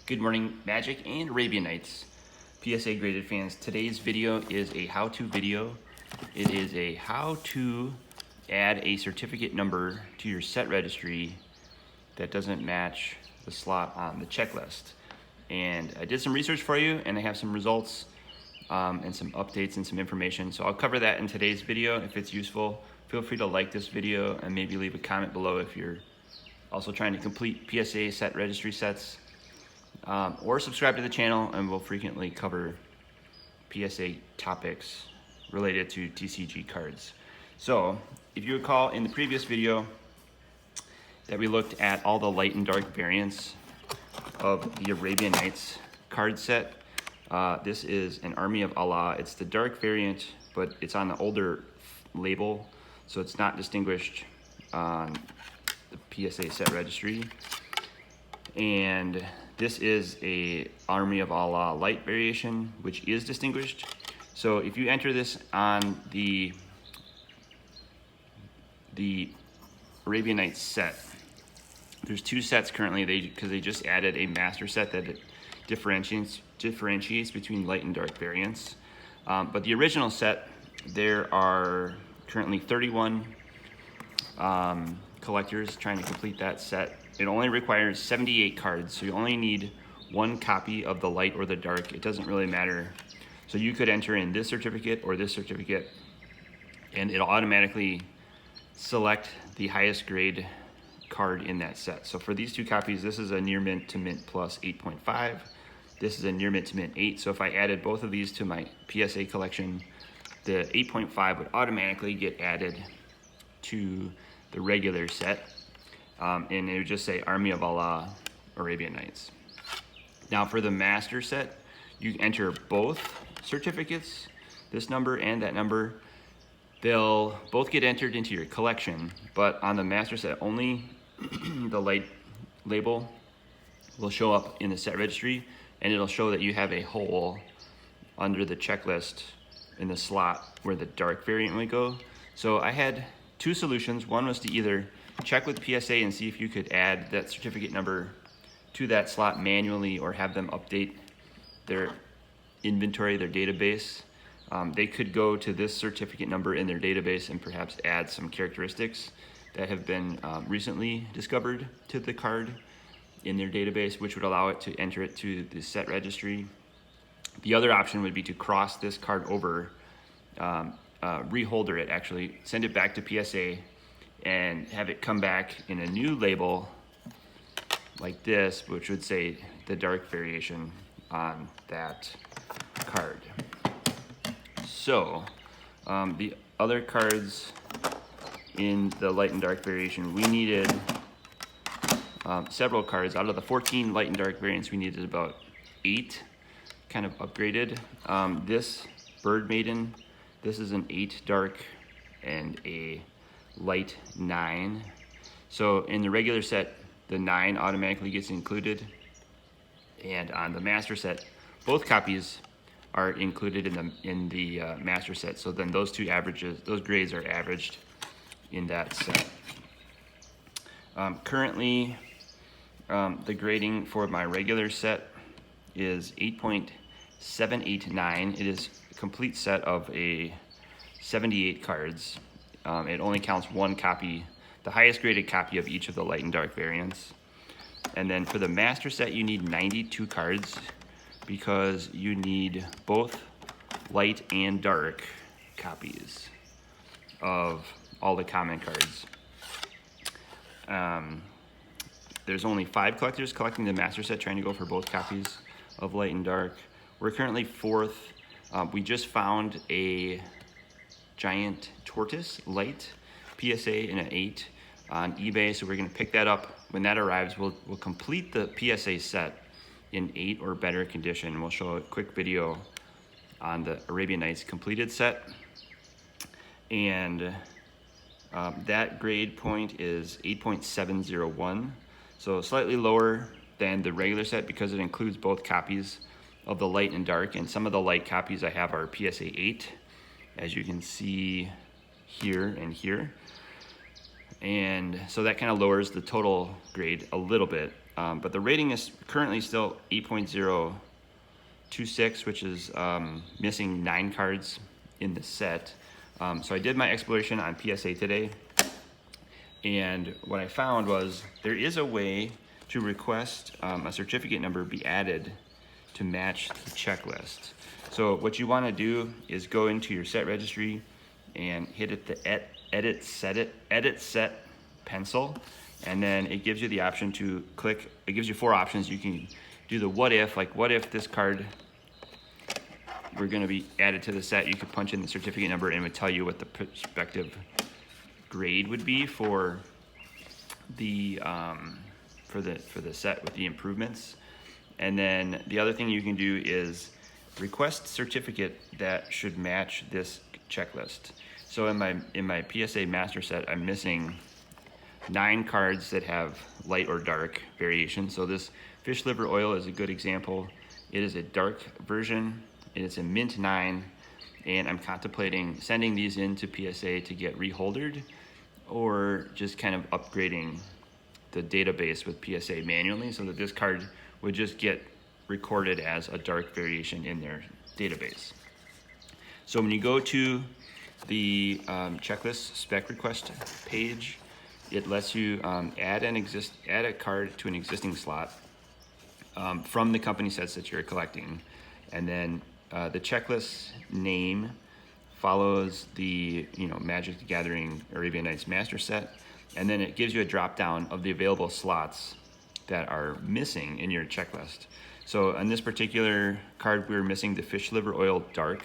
Good morning, Magic and Arabian Nights, PSA graded fans. Today's video is a how-to video. It is a how to add a certificate number to your set registry that doesn't match the slot on the checklist. And I did some research for you and I have some results and some updates and some information. So I'll cover that in today's video. If it's useful, feel free to like this video and maybe leave a comment below if you're also trying to complete PSA set registry sets. Or subscribe to the channel and we'll frequently cover PSA topics related to TCG cards. So if you recall in the previous video that we looked at all the light and dark variants of the Arabian Nights card set, this is an Army of Allah. It's the dark variant, but it's on the older label, so it's not distinguished on the PSA set registry. And this is a Army of Allah light variation, which is distinguished. So if you enter this on the Arabian Nights set, there's two sets currently because they just added a master set that differentiates between light and dark variants. But the original set, there are currently 31 collectors trying to complete that set. It only requires 78 cards, so you only need one copy of the light or the dark. It doesn't really matter. So you could enter in this certificate or this certificate, and it'll automatically select the highest grade card in that set. So for these two copies, this is a near mint to mint plus 8.5. This is a near mint to mint 8. So if I added both of these to my PSA collection, the 8.5 would automatically get added to the regular set. And it would just say Army of Allah Arabian Nights. Now for the master set, you enter both certificates, this number and that number. They'll both get entered into your collection, but on the master set only, the light label will show up in the set registry, and it'll show that you have a hole under the checklist in the slot where the dark variant would go. So I had two solutions. One was to either check with PSA and see if you could add that certificate number to that slot manually or have them update their inventory, their database. They could go to this certificate number in their database and perhaps add some characteristics that have been recently discovered to the card in their database, which would allow it to enter it to the set registry. The other option would be to cross this card over, reholder it actually, send it back to PSA and have it come back in a new label like this, which would say the dark variation on that card. So the other cards in the light and dark variation, we needed several cards. Out of the 14 light and dark variants, we needed about 8 kind of upgraded. This Bird Maiden, this is an 8 dark and a light 9. So in the regular set, the 9 automatically gets included, and on the master set, both copies are included in the master set. So then those two averages, those grades are averaged in that set. Currently, the grading for my regular set is 8.789. It is a complete set of 78 cards. It only counts one copy, the highest graded copy of each of the light and dark variants. And then for the master set, you need 92 cards because you need both light and dark copies of all the common cards. There's only 5 collectors collecting the master set trying to go for both copies of light and dark. We're currently 4th. We just found a giant tortoise light PSA in an 8 on eBay, so we're going to pick that up. When that arrives, we'll complete the PSA set in 8 or better condition. We'll show a quick video on the Arabian Nights completed set, and that grade point is 8.701, so slightly lower than the regular set because it includes both copies of the light and dark, and some of the light copies I have are PSA 8, as you can see here and here. And so that kind of lowers the total grade a little bit. but the rating is currently still 8.026, which is missing 9 cards in the set. So I did my exploration on PSA today, and what I found was there is a way to request a certificate number be added to match the checklist. So what you want to do is go into your set registry and hit the edit set pencil, and then it gives you the option to click. It gives you 4 options. You can do the what if, like what if this card were going to be added to the set. You could punch in the certificate number and it would tell you what the prospective grade would be for the set with the improvements. And then the other thing you can do is request certificate that should match this checklist. So in my PSA master set, I'm missing 9 cards that have light or dark variation. So this fish liver oil is a good example. It is a dark version. It's a mint 9, and I'm contemplating sending these into PSA to get reholdered, or just kind of upgrading the database with PSA manually so that this card would just get recorded as a dark variation in their database. So when you go to the checklist spec request page, it lets you add a card to an existing slot from the company sets that you're collecting, and then the checklist name follows the Magic the Gathering Arabian Nights master set, and then it gives you a drop down of the available slots that are missing in your checklist. So on this particular card, we're missing the fish liver oil dark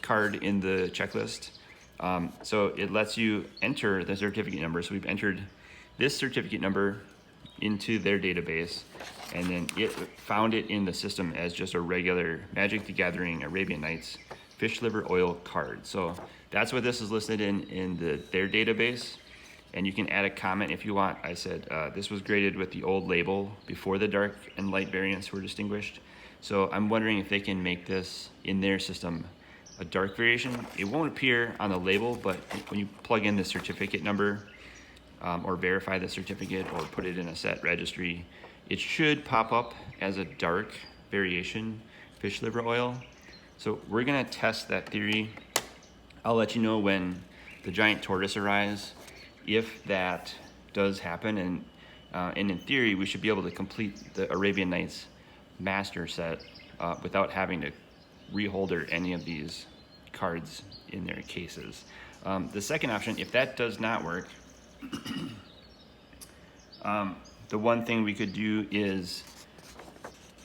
card in the checklist. So it lets you enter the certificate number. So we've entered this certificate number into their database, and then it found it in the system as just a regular Magic the Gathering Arabian Nights fish liver oil card. So that's what this is listed in their database, and you can add a comment if you want. I said this was graded with the old label before the dark and light variants were distinguished. So I'm wondering if they can make this in their system a dark variation. It won't appear on the label, but when you plug in the certificate number or verify the certificate or put it in a set registry, it should pop up as a dark variation fish liver oil. So we're gonna test that theory. I'll let you know when the giant tortoise arrives, if that does happen, and in theory, we should be able to complete the Arabian Nights master set without having to reholder any of these cards in their cases. The second option, if that does not work, the one thing we could do is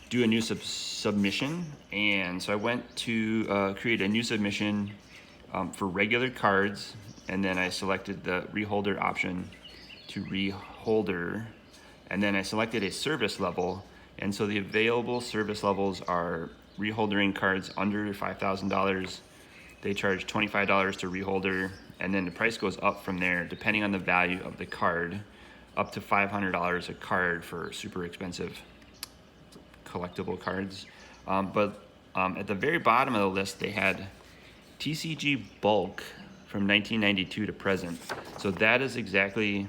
do a new submission. And so I went to create a new submission for regular cards, and then I selected the reholder option to reholder, and then I selected a service level. And so the available service levels are reholdering cards under $5,000. They charge $25 to reholder, and then the price goes up from there depending on the value of the card, up to $500 a card for super expensive collectible cards. But at the very bottom of the list, they had TCG bulk from 1992 to present. So that is exactly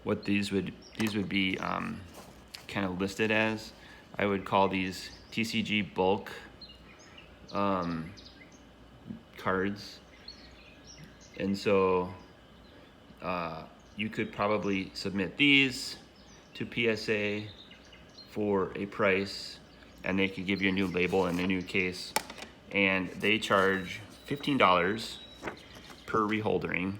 what these would be kind of listed as. I would call these TCG bulk cards. And so you could probably submit these to PSA for a price, and they could give you a new label and a new case, and they charge $15 per reholdering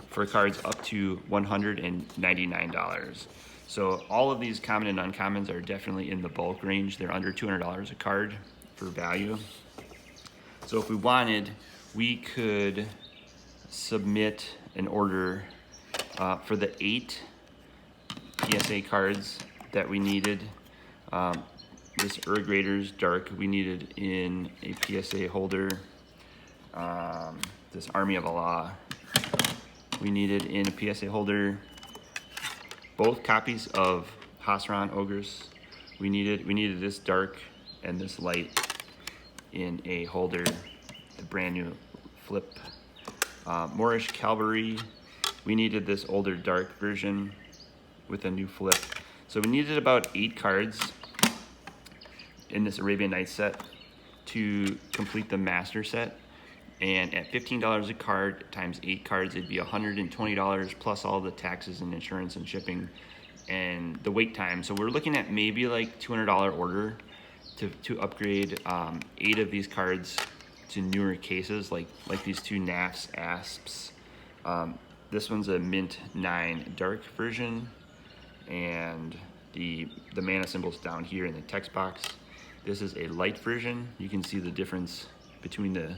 for cards up to $199. So all of these common and uncommons are definitely in the bulk range. They're under $200 a card for value. So if we wanted, we could submit an order for the 8 PSA cards that we needed. This Raiders Dark we needed in a PSA holder. This Army of Allah we needed in a PSA holder. Both copies of Hasran Ogres we needed this dark and this light in a holder, the brand new flip. Moorish Cavalry, we needed this older dark version with a new flip. So we needed about 8 cards in this Arabian Nights set to complete the master set. And at $15 a card times 8 cards, it'd be $120 plus all the taxes and insurance and shipping and the wait time. So we're looking at maybe like $200 order to upgrade 8 of these cards to newer cases, like these 2 NAFs ASPs. This one's a Mint 9 dark version, and the mana symbol's down here in the text box. This is a light version. You can see the difference between the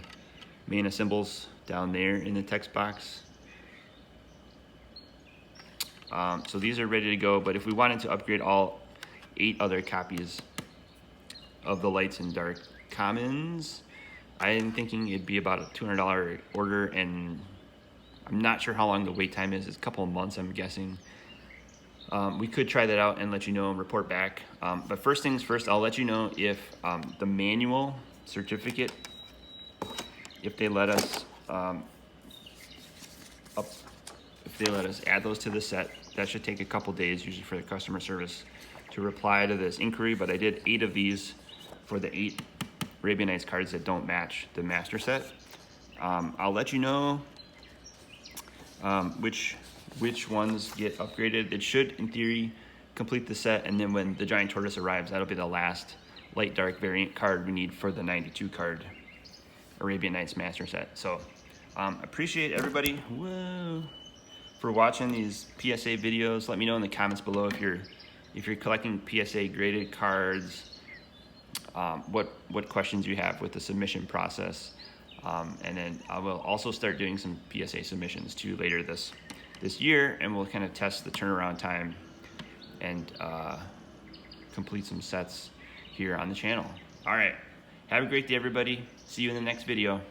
mana symbols down there in the text box. So these are ready to go, but if we wanted to upgrade all 8 other copies of the lights and dark commons, I'm thinking it'd be about a $200 order, and I'm not sure how long the wait time is. It's a couple of months, I'm guessing. We could try that out and let you know and report back. But first things first, I'll let you know if the manual certificate, if they let us add those to the set. That should take a couple days usually for the customer service to reply to this inquiry, but I did 8 of these for the 8 Arabian Nights cards that don't match the master set. I'll let you know which ones get upgraded. It should, in theory, complete the set, and then when the giant tortoise arrives, that'll be the last light dark variant card we need for the 92 card Arabian Nights master set. So appreciate everybody for watching these PSA videos. Let me know in the comments below if you're collecting PSA graded cards, what questions you have with the submission process, and then I will also start doing some PSA submissions too later this year, and we'll kind of test the turnaround time and complete some sets here on the channel. All right, have a great day, everybody. See you in the next video.